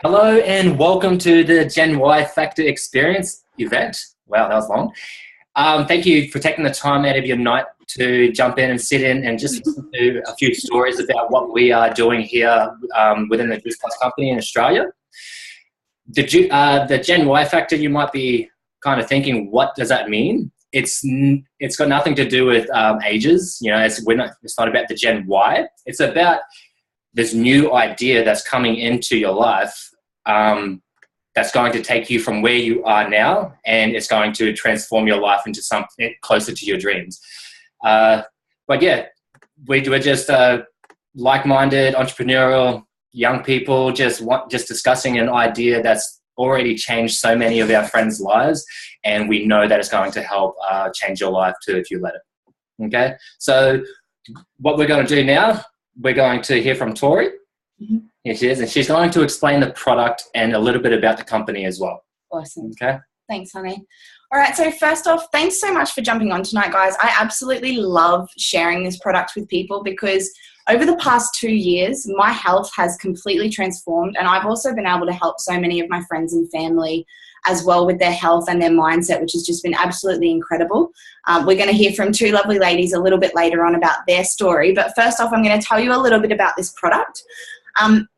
Hello and welcome to the Gen Y Factor Experience event. Wow, that was long. Thank you for taking the time out of your night to jump in and sit in and just listen to a few stories about what we are doing here within the Juice Plus company in Australia. The Gen Y Factor, you might be kind of thinking, what does that mean? It's got nothing to do with ages. You know, it's not about the Gen Y. It's about this new idea that's coming into your life that's going to take you from where you are now, and it's going to transform your life into something closer to your dreams. But yeah, we're just like-minded, entrepreneurial young people just discussing an idea that's already changed so many of our friends' lives, and we know that it's going to help change your life too if you let it. Okay, so what we're going to do now, we're going to hear from Tori. Mm-hmm. Here she is, and she's going to explain the product and a little bit about the company as well. Awesome. Okay. Thanks, honey. All right, so first off, thanks so much for jumping on tonight, guys. I absolutely love sharing this product with people because over the past 2 years, my health has completely transformed, and I've also been able to help so many of my friends and family as well with their health and their mindset, which has just been absolutely incredible. We're going to hear from two lovely ladies a little bit later on about their story, but first off, I'm going to tell you a little bit about this product.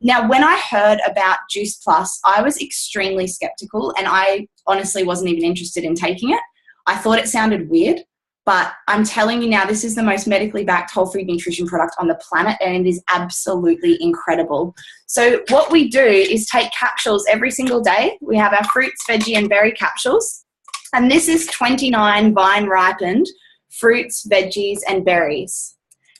Now, when I heard about Juice Plus, I was extremely skeptical, and I honestly wasn't even interested in taking it. I thought it sounded weird, but I'm telling you now, this is the most medically backed whole food nutrition product on the planet, and it is absolutely incredible. So what we do is take capsules every single day. We have our fruits, veggie, and berry capsules, and this is 29 vine-ripened fruits, veggies, and berries.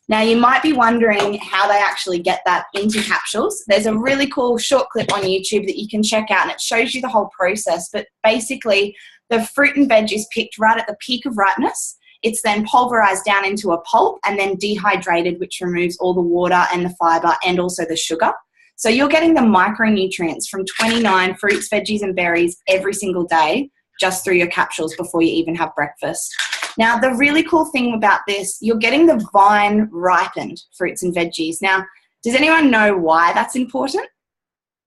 Now, you might be wondering how they actually get that into capsules. There's a really cool short clip on YouTube that you can check out, and it shows you the whole process. But basically, the fruit and veg is picked right at the peak of ripeness. It's then pulverized down into a pulp and then dehydrated, which removes all the water and the fiber and also the sugar. So you're getting the micronutrients from 29 fruits, veggies, and berries every single day just through your capsules before you even have breakfast. Now, the really cool thing about this, you're getting the vine-ripened fruits and veggies. Now, does anyone know why that's important?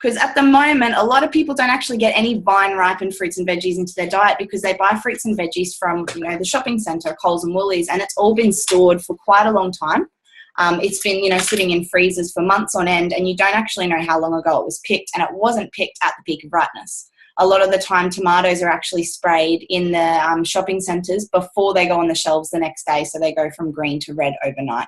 Because at the moment, a lot of people don't actually get any vine-ripened fruits and veggies into their diet because they buy fruits and veggies from, the shopping centre, Coles and Woolies, and it's all been stored for quite a long time. It's been, sitting in freezers for months on end, and you don't actually know how long ago it was picked, and it wasn't picked at the peak of ripeness. A lot of the time, tomatoes are actually sprayed in the shopping centres before they go on the shelves the next day, so they go from green to red overnight.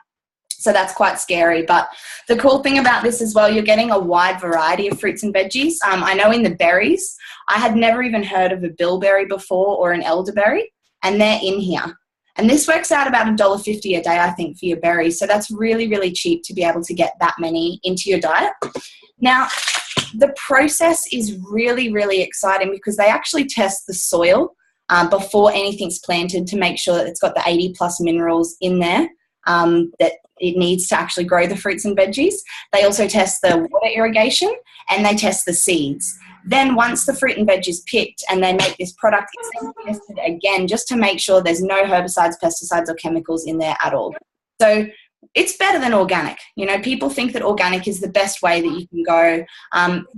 So that's quite scary. But the cool thing about this as well, you're getting a wide variety of fruits and veggies. I know in the berries, I had never even heard of a bilberry before or an elderberry, and they're in here. And this works out about $1.50 a day, I think, for your berries. So that's really, really cheap to be able to get that many into your diet. Now, the process is really, really exciting because they actually test the soil before anything's planted to make sure that it's got the 80 plus minerals in there that it needs to actually grow the fruits and veggies. They also test the water irrigation and they test the seeds. Then once the fruit and veg is picked and they make this product, it's then tested again just to make sure there's no herbicides, pesticides, or chemicals in there at all. So it's better than organic. People think that organic is the best way that you can go.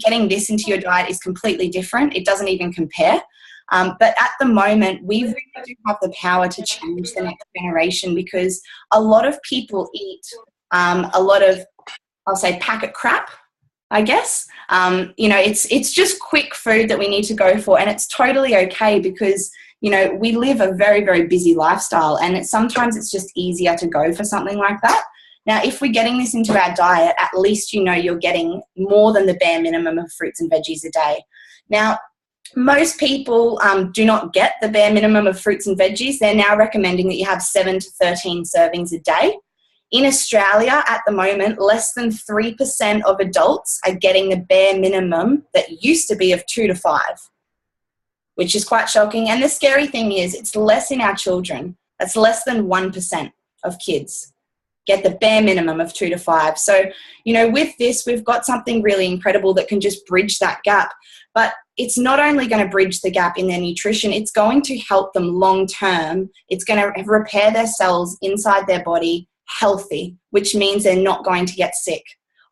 Getting this into your diet is completely different. It doesn't even compare. But at the moment, we really do have the power to change the next generation because a lot of people eat a lot of, I'll say, packet crap, I guess. It's just quick food that we need to go for, and it's totally okay because we live a very, very busy lifestyle, and sometimes it's just easier to go for something like that. Now, if we're getting this into our diet, at least you're getting more than the bare minimum of fruits and veggies a day. Now, most people do not get the bare minimum of fruits and veggies. They're now recommending that you have 7 to 13 servings a day. In Australia, at the moment, less than 3% of adults are getting the bare minimum that used to be of 2 to 5. Which is quite shocking. And the scary thing is it's less in our children. That's less than 1% of kids get the bare minimum of 2 to 5. So, with this, we've got something really incredible that can just bridge that gap. But it's not only going to bridge the gap in their nutrition, it's going to help them long term. It's going to repair their cells inside their body healthy, which means they're not going to get sick.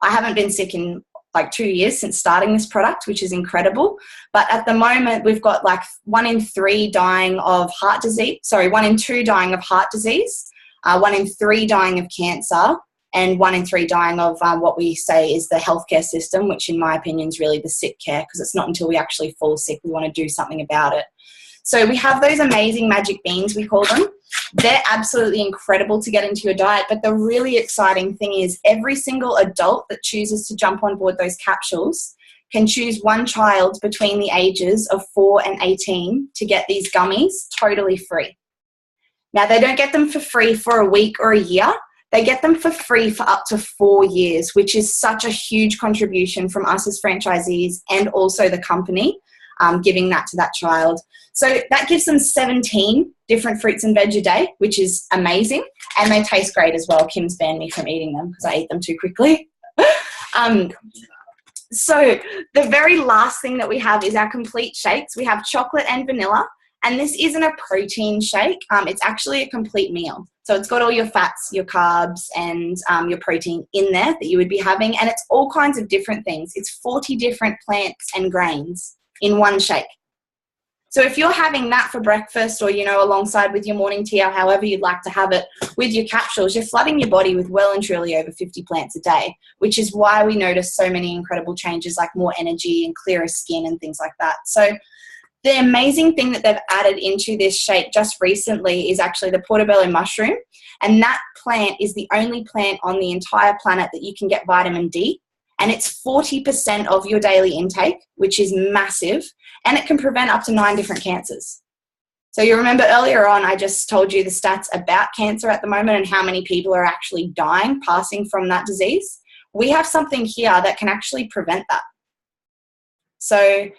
I haven't been sick in like 2 years since starting this product, which is incredible. But at the moment, we've got like 1 in 3 dying of heart disease. Sorry, 1 in 2 dying of heart disease, 1 in 3 dying of cancer, and 1 in 3 dying of what we say is the healthcare system, which in my opinion is really the sick care, because it's not until we actually fall sick we want to do something about it. So we have those amazing magic beans, we call them. They're absolutely incredible to get into your diet. But the really exciting thing is every single adult that chooses to jump on board those capsules can choose one child between the ages of 4 and 18 to get these gummies totally free. Now, they don't get them for free for a week or a year. They get them for free for up to 4 years, which is such a huge contribution from us as franchisees and also the company, giving that to that child. So that gives them 17 different fruits and veg a day, which is amazing. And they taste great as well. Kim's banned me from eating them because I ate them too quickly. So the very last thing that we have is our complete shakes. We have chocolate and vanilla. And this isn't a protein shake. It's actually a complete meal. So it's got all your fats, your carbs, and your protein in there that you would be having. And it's all kinds of different things. It's 40 different plants and grains in one shake. So if you're having that for breakfast or, alongside with your morning tea or however you'd like to have it with your capsules, you're flooding your body with well and truly over 50 plants a day, which is why we notice so many incredible changes like more energy and clearer skin and things like that. So the amazing thing that they've added into this shake just recently is actually the portobello mushroom. And that plant is the only plant on the entire planet that you can get vitamin D. And it's 40% of your daily intake, which is massive. And it can prevent up to 9 different cancers. So you remember earlier on, I just told you the stats about cancer at the moment and how many people are actually dying, passing from that disease. We have something here that can actually prevent that. So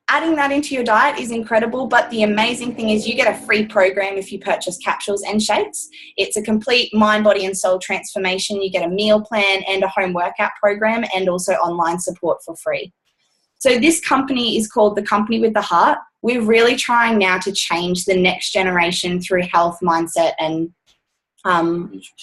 adding that into your diet is incredible, but the amazing thing is you get a free program if you purchase capsules and shakes. It's a complete mind, body and soul transformation. You get a meal plan and a home workout program and also online support for free. So this company is called The Company with the Heart. We're really trying now to change the next generation through health, mindset and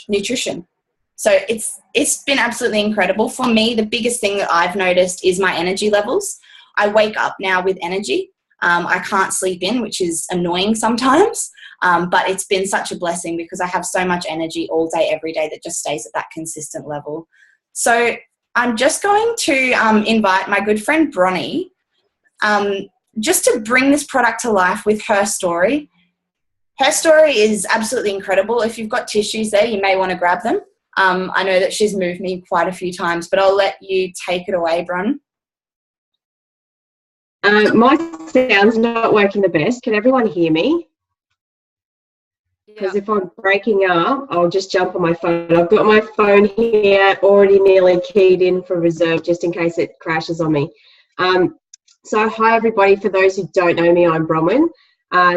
nutrition. So it's been absolutely incredible. For me, the biggest thing that I've noticed is my energy levels. I wake up now with energy. I can't sleep in, which is annoying sometimes, but it's been such a blessing because I have so much energy all day, every day that just stays at that consistent level. So I'm just going to invite my good friend Bronnie just to bring this product to life with her story. Her story is absolutely incredible. If you've got tissues there, you may want to grab them. I know that she's moved me quite a few times, but I'll let you take it away, Bron. My sound's not working the best. Can everyone hear me? Because if I'm breaking up, I'll just jump on my phone. I've got my phone here already nearly keyed in for reserve just in case it crashes on me. So hi everybody. For those who don't know me, I'm Bronwyn.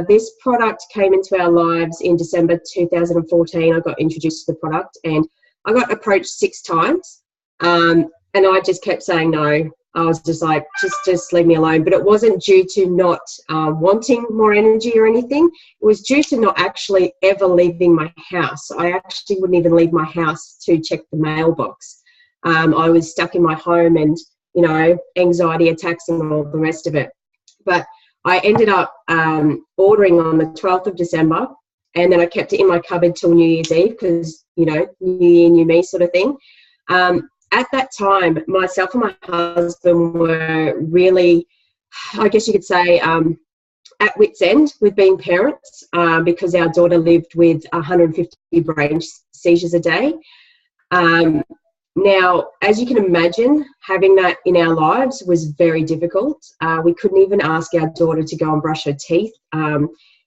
This product came into our lives in December 2014. I got introduced to the product and I got approached 6 times and I just kept saying no. I was just like, just leave me alone. But it wasn't due to not wanting more energy or anything. It was due to not actually ever leaving my house. I actually wouldn't even leave my house to check the mailbox. I was stuck in my home and, anxiety attacks and all the rest of it. But I ended up ordering on the 12th of December and then I kept it in my cupboard till New Year's Eve because, New Year, new me sort of thing. At that time, myself and my husband were really, I guess you could say, at wit's end with being parents because our daughter lived with 150 brain seizures a day. Now, as you can imagine, having that in our lives was very difficult. We couldn't even ask our daughter to go and brush her teeth.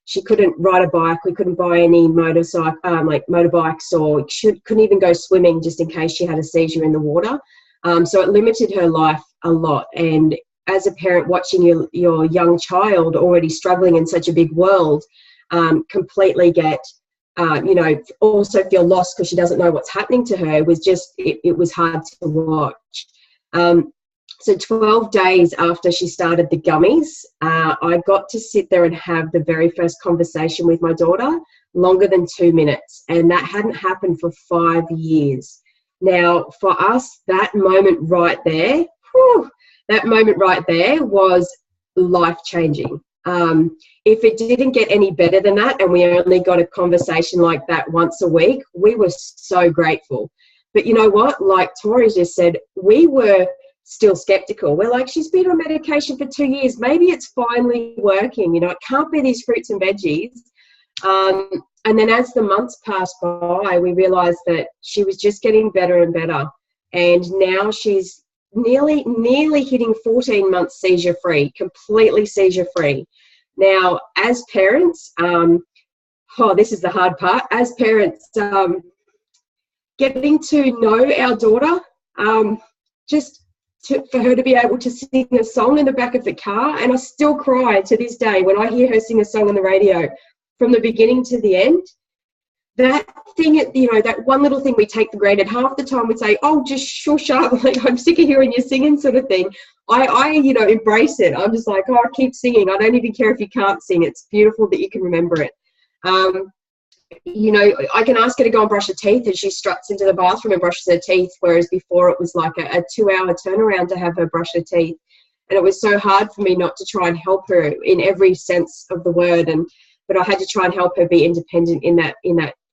She couldn't ride a bike. We couldn't buy any motorbikes, or she couldn't even go swimming just in case she had a seizure in the water. So it limited her life a lot. And as a parent watching your young child already struggling in such a big world, completely get, also feel lost because she doesn't know what's happening to her was just, it was hard to watch. So 12 days after she started the gummies, I got to sit there and have the very first conversation with my daughter, longer than 2 minutes. And that hadn't happened for 5 years. Now, for us, that moment right there, whew, that moment right there was life-changing. If it didn't get any better than that, and we only got a conversation like that once a week, we were so grateful. But you know what? Like Tori just said, we were still skeptical. We're like, she's been on medication for 2 years. Maybe it's finally working. You know, it can't be these fruits and veggies. And then as the months passed by, we realized that she was just getting better and better. And now she's nearly hitting 14 months seizure-free, completely seizure-free. Now, as parents, this is the hard part. As parents, getting to know our daughter, for her to be able to sing a song in the back of the car, and I still cry to this day when I hear her sing a song on the radio from the beginning to the end. That thing, you know, that one little thing we take for granted. Half the time we'd say, oh, just shush up, like, I'm sick of hearing you singing, sort of thing. I you know, embrace it. I'm just like, oh, keep singing. I don't even care if you can't sing. It's beautiful that you can remember it. You know, I can ask her to go and brush her teeth, and she struts into the bathroom and brushes her teeth, whereas before it was like a 2-hour turnaround to have her brush her teeth. And it was so hard for me not to try and help her in every sense of the word. But I had to try and help her be independent in that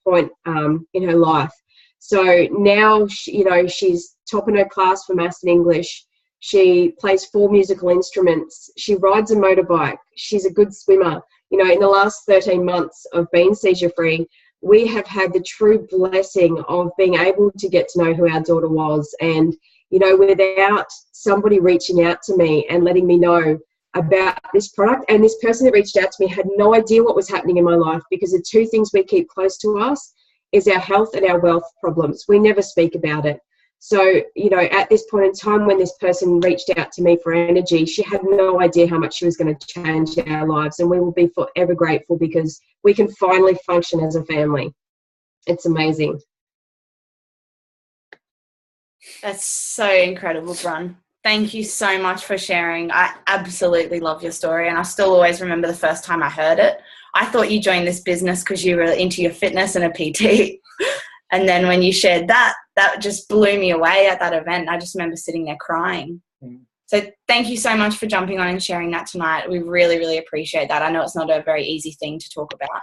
point in her life. So now, you know, she's top in her class for maths and English. She plays 4 musical instruments. She rides a motorbike. She's a good swimmer. You know, in the last 13 months of being seizure-free, we have had the true blessing of being able to get to know who our daughter was. And, you know, without somebody reaching out to me and letting me know about this product, and this person that reached out to me had no idea what was happening in my life, because the 2 things we keep close to us is our health and our wealth problems. We never speak about it. So, you know, at this point in time when this person reached out to me for energy, she had no idea how much she was going to change our lives, and we will be forever grateful because we can finally function as a family. It's amazing. That's so incredible, Bron. Thank you so much for sharing. I absolutely love your story, and I still always remember the first time I heard it. I thought you joined this business because you were into your fitness and a PT. And then when you shared that just blew me away at that event. I just remember sitting there crying. So thank you so much for jumping on and sharing that tonight. We really, really appreciate that. I know it's not a very easy thing to talk about.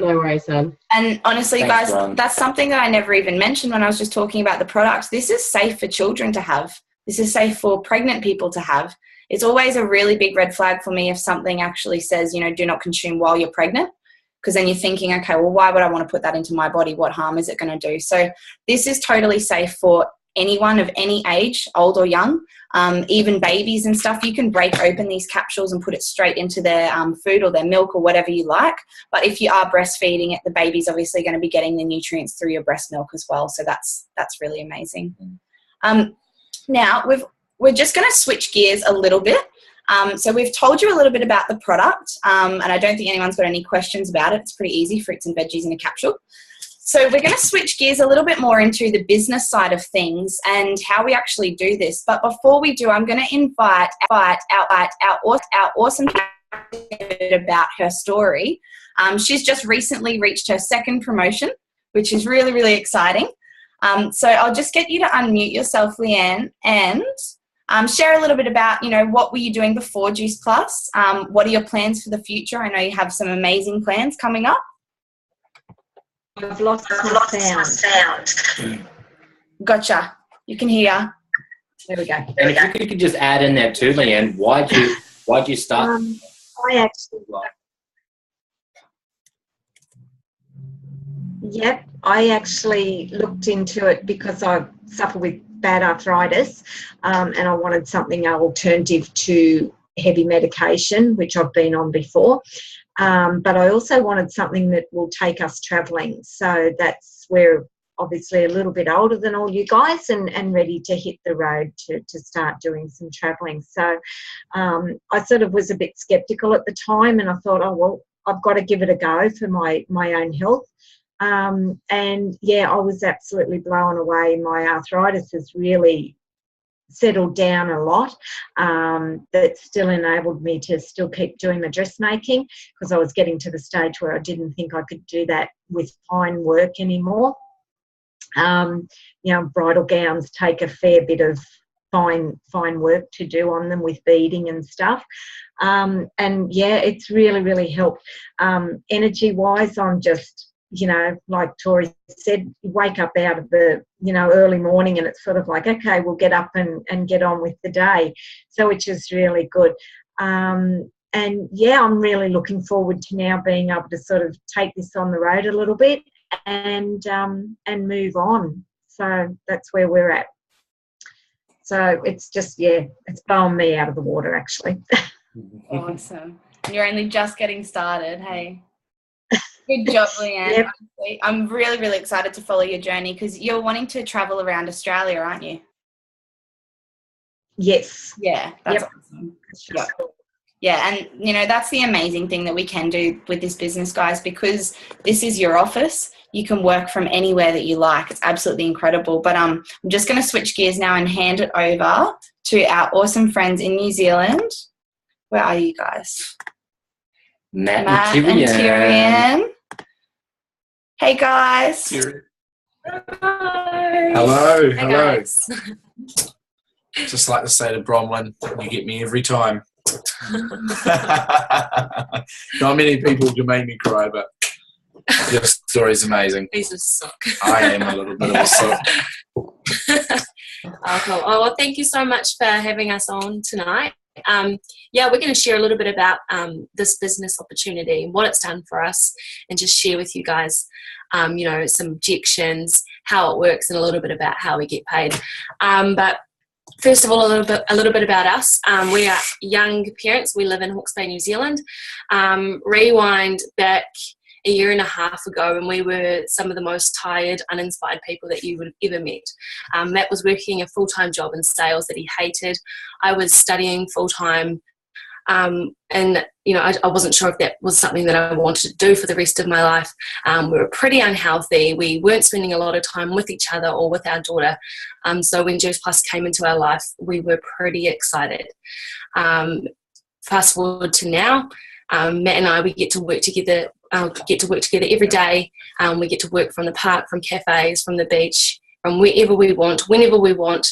No worries, son. And honestly, Thanks, guys, Ron. that's something that I never even mentioned when I was just talking about the products. This is safe for children to have. This is safe for pregnant people to have. It's always a really big red flag for me if something actually says, you know, do not consume while you're pregnant, because then you're thinking, okay, well, why would I want to put that into my body? What harm is it going to do? So this is totally safe for anyone of any age, old or young, even babies and stuff. You can break open these capsules and put it straight into their food or their milk or whatever you like. But if you are breastfeeding it, the baby's obviously going to be getting the nutrients through your breast milk as well. So that's really amazing. Now, we're just going to switch gears a little bit. So we've told you a little bit about the product, and I don't think anyone's got any questions about it. It's pretty easy, fruits and veggies in a capsule. So we're going to switch gears a little bit more into the business side of things and how we actually do this. But before we do, I'm going to invite our awesome candidate about her story. She's just recently reached her 2nd promotion, which is really, really exciting. So I'll just get you to unmute yourself, Leanne, and share a little bit about, you know, what were you doing before Juice Plus? What are your plans for the future? I know you have some amazing plans coming up. I've lost my sound. Gotcha. You can hear. There we go. And if you could just add in there too, Leanne, why'd you start? I actually looked into it because I suffer with bad arthritis, and I wanted something alternative to heavy medication, which I've been on before. But I also wanted something that will take us travelling. So that's where obviously a little bit older than all you guys and ready to hit the road to start doing some travelling. So I sort of was a bit sceptical at the time, and I thought, oh, well, I've got to give it a go for my own health. And yeah, I was absolutely blown away. My arthritis has really settled down a lot. That still enabled me to still keep doing my dressmaking, because I was getting to the stage where I didn't think I could do that with fine work anymore. Bridal gowns take a fair bit of fine work to do on them with beading and stuff. It's really helped. Energy wise, I'm just, like Tori said, you wake up out of the, early morning, and it's sort of like, okay, we'll get up and get on with the day. So which is really good. I'm really looking forward to now being able to sort of take this on the road a little bit and move on. So that's where we're at. So it's just, it's blowing me out of the water, actually. Awesome. You're only just getting started, hey? Good job, Leanne. Yep. I'm really, really excited to follow your journey because you're wanting to travel around Australia, aren't you? Yes. Yeah, that's awesome. Yep. Yeah, and, that's the amazing thing that we can do with this business, guys, because this is your office. You can work from anywhere that you like. It's absolutely incredible. But I'm just going to switch gears now and hand it over to our awesome friends in New Zealand. Where are you guys? Matt and Tyrian. Hey, guys. Hello. Hey, guys. Just like to say to Bronwyn, you get me every time. Not many people can make me cry, but your story's amazing. He's a sock. I am a little bit of a sock. Cool. Oh, well, thank you so much for having us on tonight. We're going to share a little bit about this business opportunity and what it's done for us, and just share with you guys, some objections, how it works, and a little bit about how we get paid. But first of all, a little bit about us. We are young parents. We live in Hawke's Bay, New Zealand. Rewind back a year and a half ago, and we were some of the most tired, uninspired people that you would have ever met. Matt was working a full-time job in sales that he hated. I was studying full-time, and I wasn't sure if that was something that I wanted to do for the rest of my life. We were pretty unhealthy. We weren't spending a lot of time with each other or with our daughter. So when Juice Plus came into our life, we were pretty excited. Fast forward to now, Matt and I, we get to work together. Every day. We get to work from the park, from cafes, from the beach, from wherever we want, whenever we want.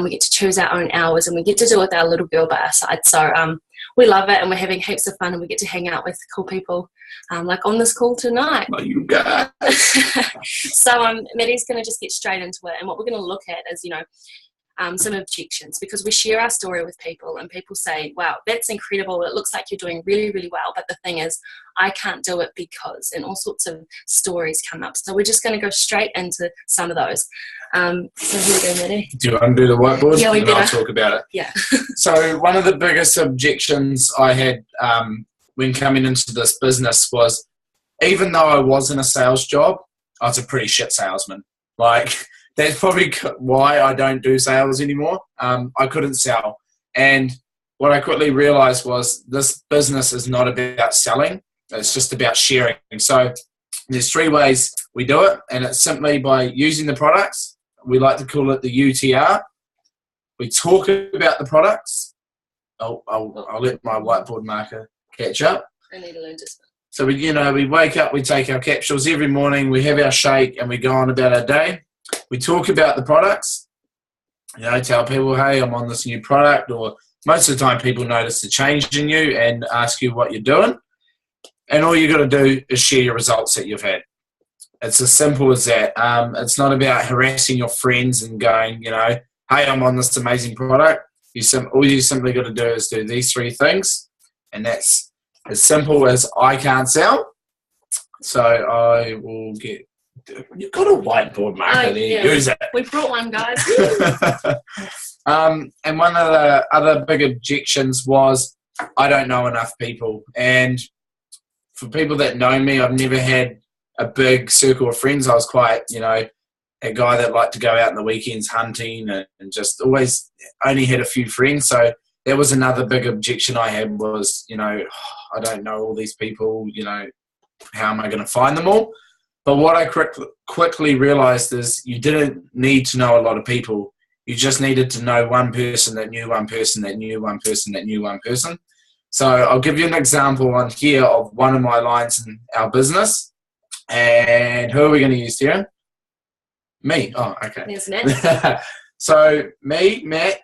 We get to choose our own hours, and we get to do it with our little girl by our side. So we love it, and we're having heaps of fun, and we get to hang out with cool people, like on this call tonight. Oh, you guys. So Maddie's going to just get straight into it, and what we're going to look at is, some objections, because we share our story with people, and people say, wow, that's incredible, it looks like you're doing really, really well, but the thing is, I can't do it because, and all sorts of stories come up. So we're just going to go straight into some of those. So here we go, Maddie. Do you want to do the whiteboard? Yeah, we and better. I'll talk about it. Yeah. So one of the biggest objections I had when coming into this business was, even though I was in a sales job, I was a pretty shit salesman. Like, that's probably why I don't do sales anymore. I couldn't sell. And what I quickly realized was, this business is not about selling. It's just about sharing. So there's 3 ways we do it, and it's simply by using the products. We like to call it the UTR. We talk about the products. I'll let my whiteboard marker catch up. I need to learn to spell. So we wake up, we take our capsules every morning, we have our shake, and we go on about our day. We talk about the products, tell people, hey, I'm on this new product, or most of the time people notice the change in you and ask you what you're doing. And all you got to do is share your results that you've had. It's as simple as that. It's not about harassing your friends and going, hey, I'm on this amazing product. All you simply got to do is do these 3 things, and that's as simple as, I can't sell. So I will get... You've got a whiteboard marker there. Yeah. Use it. We brought one, guys. And one of the other big objections was, I don't know enough people. And for people that know me, I've never had a big circle of friends. I was quite, a guy that liked to go out on the weekends hunting and just always only had a few friends. So that was another big objection I had was, I don't know all these people, how am I going to find them all? But what I quickly realized is, you didn't need to know a lot of people. You just needed to know one person that knew one person that knew one person that knew one person. So I'll give you an example on here of one of my lines in our business. And who are we going to use here? Me? Oh, okay. There's Matt. So Matt,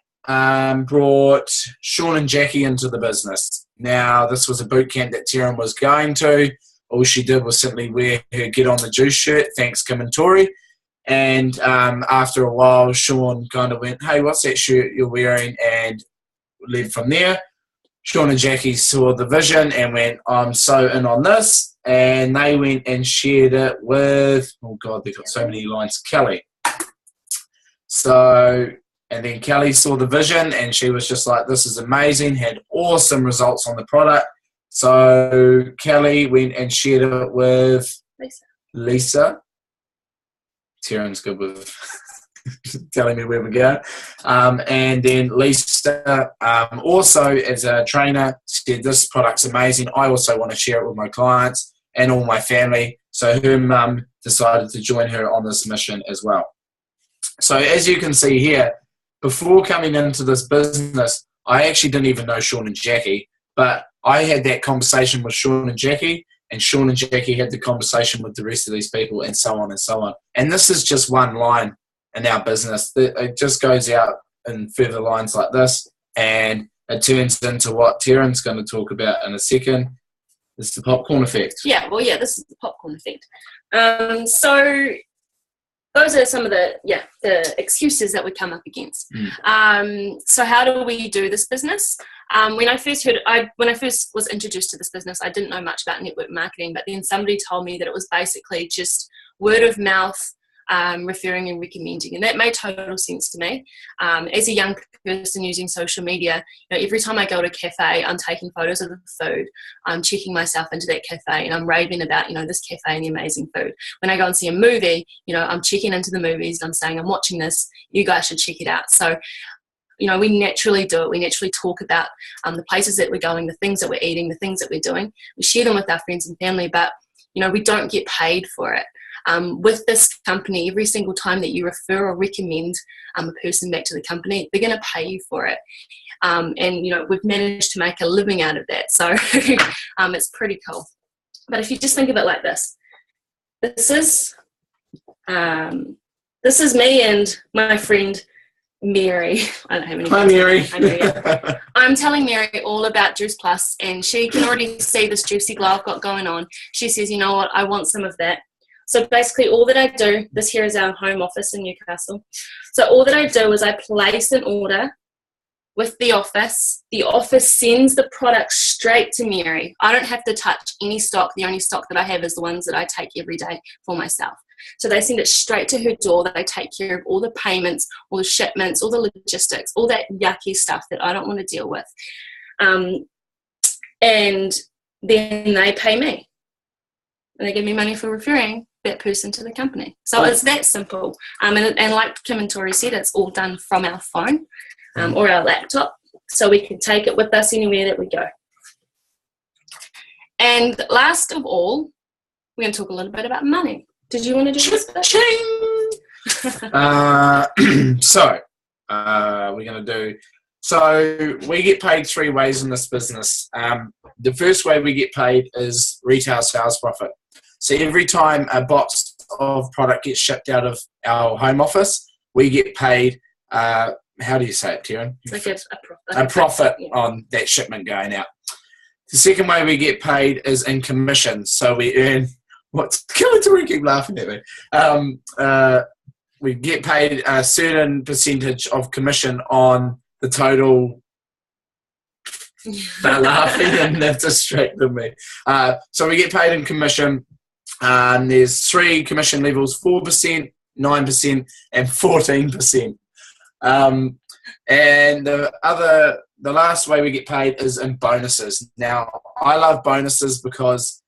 brought Sean and Jackie into the business. Now, this was a boot camp that Taryn was going to. All she did was simply wear her Get on the Juice shirt, thanks Kim and Tori. And after a while, Sean kind of went, hey, what's that shirt you're wearing? And led from there. Sean and Jackie saw the vision and went, I'm so in on this. And they went and shared it with, oh God, they've got so many lines, Kelly. So, and then Kelly saw the vision and she was just like, this is amazing, had awesome results on the product. So Kelly went and shared it with Lisa. Taryn's good with telling me where we go. And then Lisa also, as a trainer, said this product's amazing. I also want to share it with my clients and all my family. So her mum decided to join her on this mission as well. So as you can see here, before coming into this business, I actually didn't even know Sean and Jackie, but I had that conversation with Sean and Jackie, and Sean and Jackie had the conversation with the rest of these people, and so on and so on. And this is just one line in our business. It just goes out in further lines like this, and it turns into what Taryn's going to talk about in a second. It's the popcorn effect. Yeah, well, yeah, this is the popcorn effect. So those are some of the excuses that we come up against. So how do we do this business? When I first was introduced to this business, I didn't know much about network marketing, but then somebody told me that it was basically just word of mouth, referring and recommending, and that made total sense to me. As a young person using social media, every time I go to a cafe, I'm taking photos of the food, I'm checking myself into that cafe, and I'm raving about this cafe and the amazing food. When I go and see a movie, I'm checking into the movies, and I'm saying I'm watching this, you guys should check it out. So we naturally do it. We naturally talk about the places that we're going, the things that we're eating, the things that we're doing. We share them with our friends and family, but we don't get paid for it. With this company, every single time that you refer or recommend a person back to the company, they're going to pay you for it. And we've managed to make a living out of that. So it's pretty cool. But if you just think of it like this, this is me and my friend Mary. I don't have any. Hi, Mary. I know, yeah. I'm telling Mary all about Juice Plus, and she can already see this juicy glow I've got going on. She says, you know what, I want some of that. So basically all that I do, this here is our home office in Newcastle. So all that I do is I place an order with the office. The office sends the product straight to Mary. I don't have to touch any stock. The only stock that I have is the ones that I take every day for myself. So they send it straight to her door. They take care of all the payments, all the shipments, all the logistics, all that yucky stuff that I don't want to deal with. And then they pay me. And they give me money for referring that person to the company. So it's that simple. And like Kim and Tori said, it's all done from our phone or our laptop. So we can take it with us anywhere that we go. And last of all, we're going to talk a little bit about money. Did you want to do this bit? So we get paid three ways in this business. The first way we get paid is retail sales profit. So every time a box of product gets shipped out of our home office, we get paid, how do you say it, Taryn? It's like a profit on that shipment going out. The second way we get paid is in commission. So we earn, what's killing to keep laughing at me. We get paid a certain percentage of commission on the total. They're laughing and they've distracted me. So we get paid in commission. There's three commission levels: 4%, 9%, and 14%. And the last way we get paid is in bonuses. Now, I love bonuses because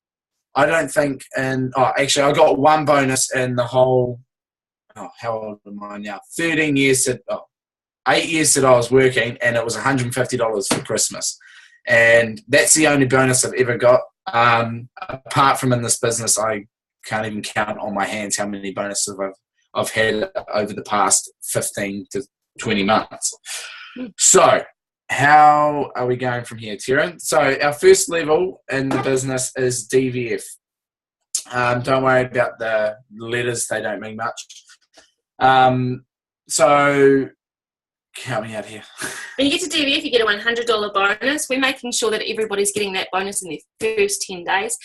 I don't think actually I got one bonus in the whole, how old am I now? 13 years, 8 years that I was working, and it was $150 for Christmas. And that's the only bonus I've ever got. Apart from in this business, I can't even count on my hands how many bonuses I've had over the past 15 to 20 months. So how are we going from here, Taryn? So our first level in the business is DVF. Don't worry about the letters, they don't mean much. So help me out here. When you get to Tgyf, you get a $100 bonus. We're making sure that everybody's getting that bonus in their first 10 days,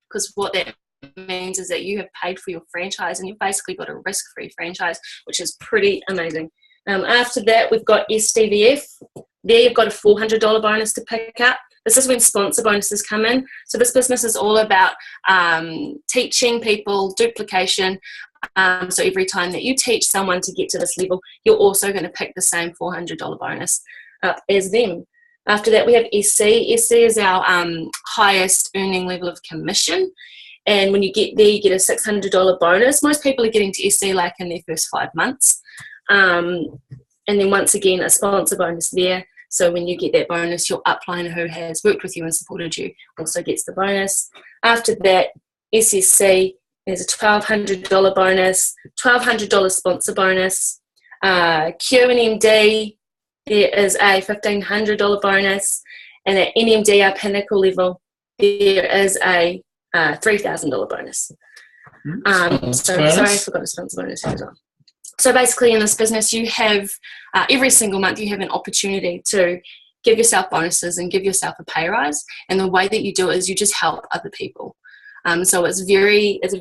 because what that means is that you have paid for your franchise and you've basically got a risk-free franchise, which is pretty amazing. After that, we've got STVF. There you've got a $400 bonus to pick up. This is when sponsor bonuses come in. So this business is all about teaching people duplication. So every time that you teach someone to get to this level, you're also going to pick the same $400 bonus up as them. After that, we have SC. SC is our highest earning level of commission. And when you get there, you get a $600 bonus. Most people are getting to SC like in their first 5 months. And then once again, a sponsor bonus there. So when you get that bonus, your upline who has worked with you and supported you also gets the bonus. After that, SSC, there's a $1,200 bonus, $1,200 sponsor bonus. Q&MD, there is a $1,500 bonus. And at NMD, our pinnacle level, there is a $3,000 bonus. Sorry, I forgot a sponsor bonus as well. So basically in this business, you have every single month you have an opportunity to give yourself bonuses and give yourself a pay rise. And the way that you do it is you just help other people. So it's a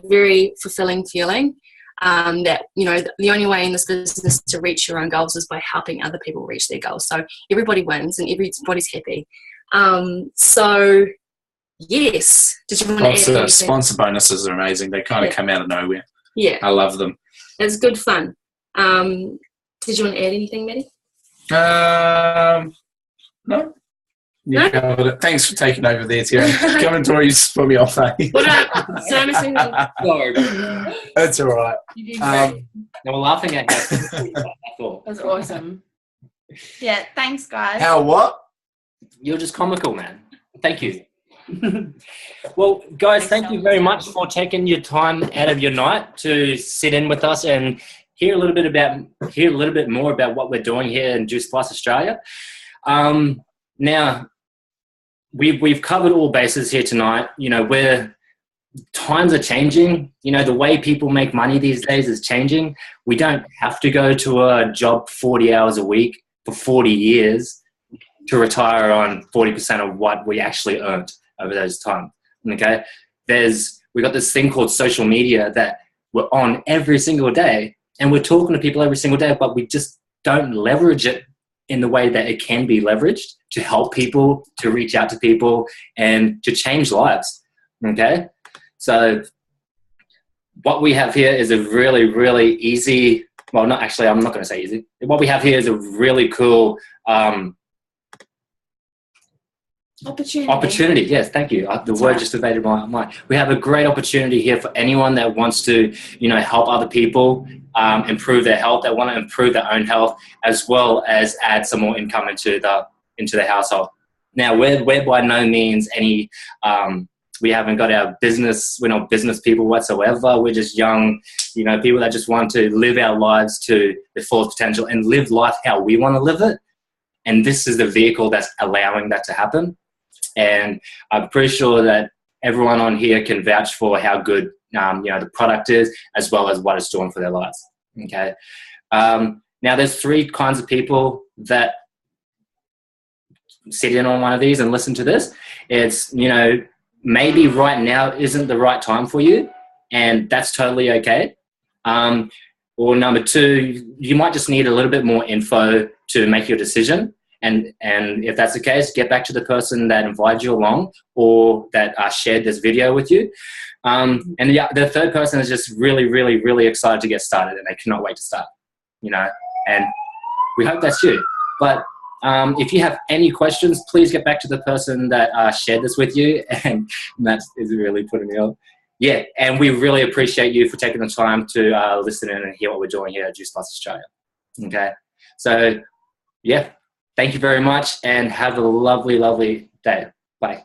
very fulfilling feeling that, you know, the only way in this business to reach your own goals is by helping other people reach their goals. So everybody wins and everybody's happy. So yes, did you want to add anything? Sponsor bonuses are amazing. They kind of come out of nowhere. Yeah, I love them. It's good fun. Did you want to add anything, Maddie? No. You covered it. Thanks for taking over there, Terry. Coming to you just put me off, eh? What up? Sorry. That's all right. They were laughing at you. That's awesome. Yeah, thanks, guys. How what? You're just comical, man. Thank you. Well, guys, thank you very much for taking your time out of your night to sit in with us and hear a little bit more about what we're doing here in Juice Plus Australia. Now, we've covered all bases here tonight. You know, where times are changing. You know, the way people make money these days is changing. We don't have to go to a job 40 hours a week for 40 years to retire on 40% of what we actually earned over those times. Okay, we got this thing called social media that we're on every single day, and we're talking to people every single day, but we just don't leverage it in the way that it can be leveraged to help people, to reach out to people, and to change lives. Okay, so what we have here is a really, really easy. Well, not actually. I'm not going to say easy. What we have here is a really cool. Opportunity, yes, thank you. The word just evaded my mind. We have a great opportunity here for anyone that wants to, you know, help other people improve their health, that want to improve their own health, as well as add some more income into the household. Now, we're by no means any. We haven't got our business. We're not business people whatsoever. We're just young, you know, people that just want to live our lives to the fullest potential and live life how we want to live it. And this is the vehicle that's allowing that to happen. And I'm pretty sure that everyone on here can vouch for how good, you know, the product is, as well as what it's doing for their lives. Okay. Now, there's 3 kinds of people that sit in on one of these and listen to this. It's, you know, maybe right now isn't the right time for you, and that's totally okay. Or number 2, you might just need a little bit more info to make your decision. And if that's the case, get back to the person that invited you along or that shared this video with you. And the third person is just really, really, really excited to get started, and they cannot wait to start, you know, and we hope that's you. But if you have any questions, please get back to the person that shared this with you, and that is really putting me on. Yeah, and we really appreciate you for taking the time to listen in and hear what we're doing here at Juice Plus Australia. Okay, so yeah. Thank you very much, and have a lovely, lovely day. Bye.